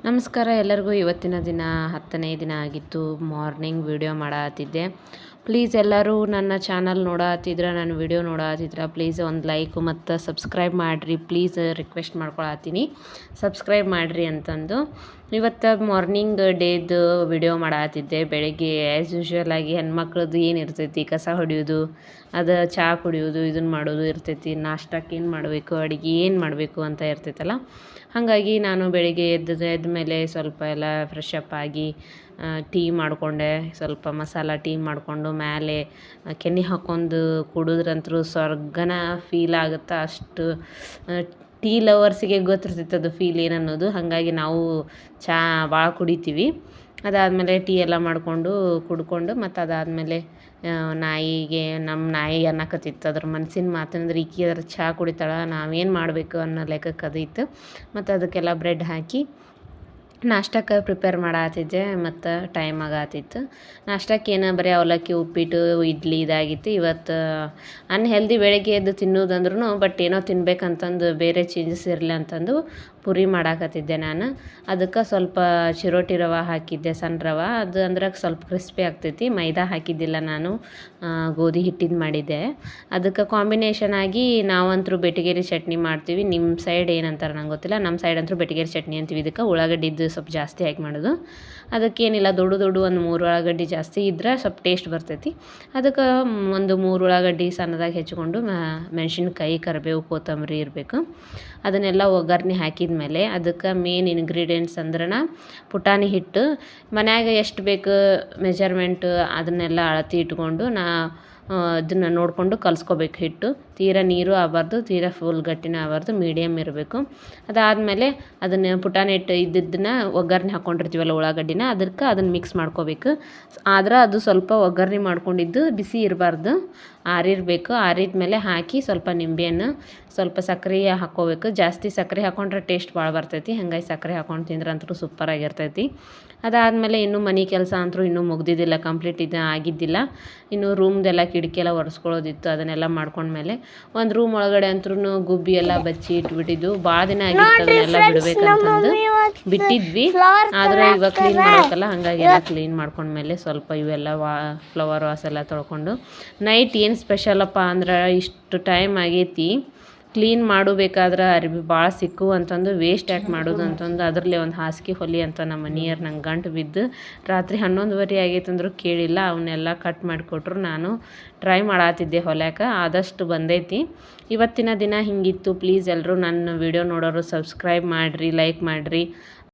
ನಮಸ್ಕಾರ ಎಲ್ಲರಿಗೂ. ಇವತ್ತಿನ ದಿನ 10ನೇ ದಿನ ಆಗಿತ್ತು. Morning video ಮಾಡತ್ತಿದ್ದೆ. ಪ್ಲೀಸ್ ಎಲ್ಲರೂ ನನ್ನ ಚಾನಲ್ ನೋಡತ್ತಿದ್ರೆ, ನನ್ನ ವಿಡಿಯೋ ನೋಡತ್ತಿದ್ರೆ ಪ್ಲೀಸ್ ಒಂದು ಲೈಕ್ ಮತ್ತು ಸಬ್ಸ್ಕ್ರೈಬ್ ಮಾಡಿರಿ. ಪ್ಲೀಸ್ ರಿಕ್ವೆಸ್ಟ್ ಮಾಡ್ಕೊಳತ್ತೀನಿ, ಸಬ್ಸ್ಕ್ರೈಬ್ ಮಾಡಿರಿ ಅಂತಂದು. ಇವತ್ತು ಮಾರ್ನಿಂಗ್ ಡೇದು ವಿಡಿಯೋ ಮಾಡತ್ತಿದ್ದೆ. ಬೆಳಗ್ಗೆ ಆ್ಯಸ್ ಯೂಶ್ವಲ್ ಆಗಿ ಹೆಣ್ಮಕ್ಳದ್ದು ಏನು ಇರ್ತೈತಿ, ಕಸ ಹೊಡೆಯೋದು, ಅದು ಚಹಾ ಕುಡಿಯೋದು, ಇದನ್ನು ಮಾಡೋದು ಇರ್ತೈತಿ. ನಾಷ್ಟಕ್ಕೆ ಏನು ಮಾಡಬೇಕು, ಅಡುಗೆ ಏನು ಮಾಡಬೇಕು ಅಂತ ಇರ್ತೈತಲ್ಲ. ಹಾಗಾಗಿ ನಾನು ಬೆಳಿಗ್ಗೆ ಎದ್ದ ಮೇಲೆ ಸ್ವಲ್ಪ ಎಲ್ಲ ಫ್ರೆಶ್ ಅಪ್ ಆಗಿ ಟೀ ಮಾಡಿಕೊಂಡೆ. ಸ್ವಲ್ಪ ಮಸಾಲ ಟೀ ಮಾಡಿಕೊಂಡು ಮೇಲೆ ಕೆನೆ ಹಾಕ್ಕೊಂಡು ಕುಡಿದ್ರಂತೂ ಸ್ವರ್ಗನ ಫೀಲ್ ಆಗುತ್ತೆ. ಅಷ್ಟು ಟೀ ಲವರ್ಸಿಗೆ ಗೊತ್ತಿರ್ತೈತೆ ಅದು ಫೀಲ್ ಏನನ್ನೋದು. ಹಾಗಾಗಿ ನಾವು ಚಹಾ ಭಾಳ ಕುಡಿತೀವಿ. ಅದಾದಮೇಲೆ ಟೀ ಎಲ್ಲ ಮಾಡಿಕೊಂಡು ಕುಡ್ಕೊಂಡು, ಮತ್ತು ಅದಾದಮೇಲೆ ನಮ್ಮ ನಾಯಿ ಅನ್ನಕತ್ತಿತ್ತು. ಅದ್ರ ಮನ್ಸಿನ ಮಾತಂದ್ರೆ ಈಕಿ ಅದ್ರ ಚಹಾ ಕುಡಿತಾಳೆ, ನಾವೇನು ಮಾಡಬೇಕು ಅನ್ನೋ ಲೆಕ್ಕಕ್ಕೆ ಅದಿತ್ತು. ಮತ್ತು ಅದಕ್ಕೆಲ್ಲ ಬ್ರೆಡ್ ಹಾಕಿ ನಾಷ್ಟಕ್ಕೆ ಪ್ರಿಪೇರ್ ಮಾಡತ್ತಿದ್ದೆ. ಮತ್ತು ಟೈಮ್ ಆಗತ್ತಿತ್ತು. ನಾಷ್ಟಕ್ಕೆ ಏನು ಬರೀ ಅವಲಕ್ಕಿ, ಉಪ್ಪಿಟ್ಟು, ಇಡ್ಲಿ ಇದಾಗಿತ್ತು. ಇವತ್ತು ಅನ್ಹೆಲ್ದಿ ಬೆಳಗ್ಗೆ ಎದ್ದು ತಿನ್ನೋದಂದ್ರೂ ಬಟ್ ಏನೋ ತಿನ್ಬೇಕಂತಂದು ಬೇರೆ ಚೇಂಜಸ್ ಇರಲಿ ಅಂತಂದು ಪುರಿ ಮಾಡಾಕತ್ತಿದ್ದೆ ನಾನು. ಅದಕ್ಕೆ ಸ್ವಲ್ಪ ಚಿರೋಟಿ ರವೆ ಹಾಕಿದ್ದೆ, ಸಣ್ಣ ರವೆ. ಅದು ಅಂದ್ರೆ ಸ್ವಲ್ಪ ಕ್ರಿಸ್ಪಿ ಆಗ್ತೈತಿ. ಮೈದಾ ಹಾಕಿದ್ದಿಲ್ಲ ನಾನು, ಗೋಧಿ ಹಿಟ್ಟಿದ್ದು ಮಾಡಿದ್ದೆ. ಅದಕ್ಕೆ ಕಾಂಬಿನೇಷನ್ ಆಗಿ ನಾವಂತರೂ ಬೆಟಗೇರಿ ಚಟ್ನಿ ಮಾಡ್ತೀವಿ. ನಿಮ್ಮ ಸೈಡ್ ಏನಂತಾರೆ ನಂಗೆ ಗೊತ್ತಿಲ್ಲ. ನಮ್ಮ ಸೈಡ್ ಅಂತೂ ಬೆಟಗೇರಿ ಚಟ್ನಿ ಅಂತೀವಿ. ಇದಕ್ಕೆ ಉಳ್ಳಾಗಡ್ಡಿದ್ದು ಸ್ವಲ್ಪ ಜಾಸ್ತಿ ಹಾಕಿ ಮಾಡೋದು. ಅದಕ್ಕೇನಿಲ್ಲ, ದೊಡ್ಡ ಒಂದು 3 ಉಳ್ಳಾಗಡ್ಡಿ ಜಾಸ್ತಿ ಇದ್ರೆ ಸ್ವಲ್ಪ ಟೇಸ್ಟ್ ಬರ್ತೈತಿ. ಅದಕ್ಕೆ ಒಂದು 3 ಉಳ್ಳಾಗಡ್ಡಿ ಸಣ್ಣದಾಗಿ ಹೆಚ್ಚಿಕೊಂಡು ಮೆಣಸಿನ್ಕಾಯಿ, ಕರಿಬೇವು, ಕೊತ್ತಂಬರಿ ಇರಬೇಕು. ಅದನ್ನೆಲ್ಲ ಒಗ್ಗರಣೆ ಹಾಕಿದ್ಮೇಲೆ ಅದಕ್ಕೆ ಮೇನ್ ಇಂಗ್ರೀಡಿಯೆಂಟ್ಸ್ ಅಂದ್ರೆ ಪುಟಾಣಿ ಹಿಟ್ಟು. ಮನ್ಯಾಗ ಎಷ್ಟು ಬೇಕು ಮೆಜರ್ಮೆಂಟು ಅದನ್ನೆಲ್ಲ ಅಳತೆ ಇಟ್ಕೊಂಡು ಅದನ್ನು ನೋಡಿಕೊಂಡು ಕಲಿಸ್ಕೋಬೇಕು. ಹಿಟ್ಟು ತೀರಾ ನೀರು ಆಗಬಾರ್ದು, ತೀರಾ ಫುಲ್ ಗಟ್ಟಿನೂ ಆಗಬಾರ್ದು, ಮೀಡಿಯಮ್ ಇರಬೇಕು. ಅದಾದಮೇಲೆ ಅದನ್ನು ಪುಟಾಣಿ ಹಿಟ್ಟು ಇದ್ದಿದ್ದನ್ನ ಒಗ್ಗರಣೆ ಹಾಕ್ಕೊಂಡಿರ್ತೀವಲ್ಲ ಉಳ್ಳಾಗಡ್ಡಿನ, ಅದನ್ನು ಮಿಕ್ಸ್ ಮಾಡ್ಕೋಬೇಕು. ಆದ್ರೆ ಅದು ಸ್ವಲ್ಪ ಒಗ್ಗರಣೆ ಮಾಡ್ಕೊಂಡಿದ್ದು ಬಿಸಿ ಇರಬಾರ್ದು, ಆರಿರಬೇಕು. ಆರಿದ ಮೇಲೆ ಹಾಕಿ ಸ್ವಲ್ಪ ನಿಂಬೆಹಣ್ಣು, ಸ್ವಲ್ಪ ಸಕ್ಕರೆ ಹಾಕ್ಕೋಬೇಕು. ಜಾಸ್ತಿ ಸಕ್ಕರೆ ಹಾಕ್ಕೊಂಡ್ರೆ ಟೇಸ್ಟ್ ಭಾಳ ಬರ್ತೈತಿ. ಹಾಗಾಗಿ ಸಕ್ಕರೆ ಹಾಕ್ಕೊಂಡು ತಿಂದ್ರೆ ಅಂತೂ ಸೂಪರಾಗಿರ್ತೈತಿ. ಅದಾದಮೇಲೆ ಇನ್ನೂ ಮನೆ ಕೆಲಸ ಅಂತೂ ಇನ್ನೂ ಮುಗ್ದಿದ್ದಿಲ್ಲ, ಕಂಪ್ಲೀಟ್ ಆಗಿದ್ದಿಲ್ಲ. ಇನ್ನು ರೂಮ್ದೆಲ್ಲ ಕಿಟಕಿ ಎಲ್ಲ ಒರೆಸ್ಕೊಳ್ಳೋದಿತ್ತು. ಅದನ್ನೆಲ್ಲ ಮಾಡ್ಕೊಂಡ್ಮೇಲೆ ಒಂದು ರೂಮ್ ಒಳಗಡೆ ಅಂತೂ ಗುಬ್ಬಿ ಎಲ್ಲ ಬಚ್ಚಿ ಇಟ್ಬಿಟ್ಟಿದ್ದು. ಭಾಳ ದಿನ ಆಗಿತ್ತು ಅದನ್ನೆಲ್ಲ ಬಿಡ್ಬೇಕಂತಂದು ಬಿಟ್ಟಿದ್ವಿ. ಆದರೆ ಇವಾಗ ಕ್ಲೀನ್ ಮಾಡಬೇಕಲ್ಲ, ಹಾಗಾಗಿ ಎಲ್ಲ ಕ್ಲೀನ್ ಮಾಡ್ಕೊಂಡ್ಮೇಲೆ ಸ್ವಲ್ಪ ಇವೆಲ್ಲ ಫ್ಲವರ್ ವಾಸ್ ಎಲ್ಲ ತೊಳ್ಕೊಂಡು ನೈಟ್ ಏನು ಸ್ಪೆಷಲಪ್ಪ ಅಂದ್ರೆ ಇಷ್ಟು ಟೈಮ್ ಆಗೈತಿ ಕ್ಲೀನ್ ಮಾಡಬೇಕಾದ್ರೆ ಅರಿವಿ ಭಾಳ ಸಿಕ್ಕು ಅಂತಂದು ವೇಸ್ಟ್ ಯಾಕೆ ಮಾಡೋದು ಅಂತಂದು ಅದರಲ್ಲೇ ಒಂದು ಹಾಸಿಗೆ ಹೊಲಿ ಅಂತ ನಮ್ಮ ಮನೆಯವ್ರು ನಂಗೆ ಗಂಟು ಬಿದ್ದು ರಾತ್ರಿ 11:30 ಆಗೈತೆ ಅಂದರೂ ಕೇಳಿಲ್ಲ. ಅವನ್ನೆಲ್ಲ ಕಟ್ ಮಾಡಿಕೊಟ್ರು. ನಾನು ಟ್ರೈ ಮಾಡತ್ತಿದ್ದೆ ಹೊಲ್ಯಾಕೆ, ಆದಷ್ಟು ಬಂದೈತಿ. ಇವತ್ತಿನ ದಿನ ಹಿಂಗಿತ್ತು. ಪ್ಲೀಸ್ ಎಲ್ಲರೂ ನನ್ನ ವಿಡಿಯೋ ನೋಡೋರು ಸಬ್ಸ್ಕ್ರೈಬ್ ಮಾಡಿರಿ, ಲೈಕ್ ಮಾಡಿರಿ.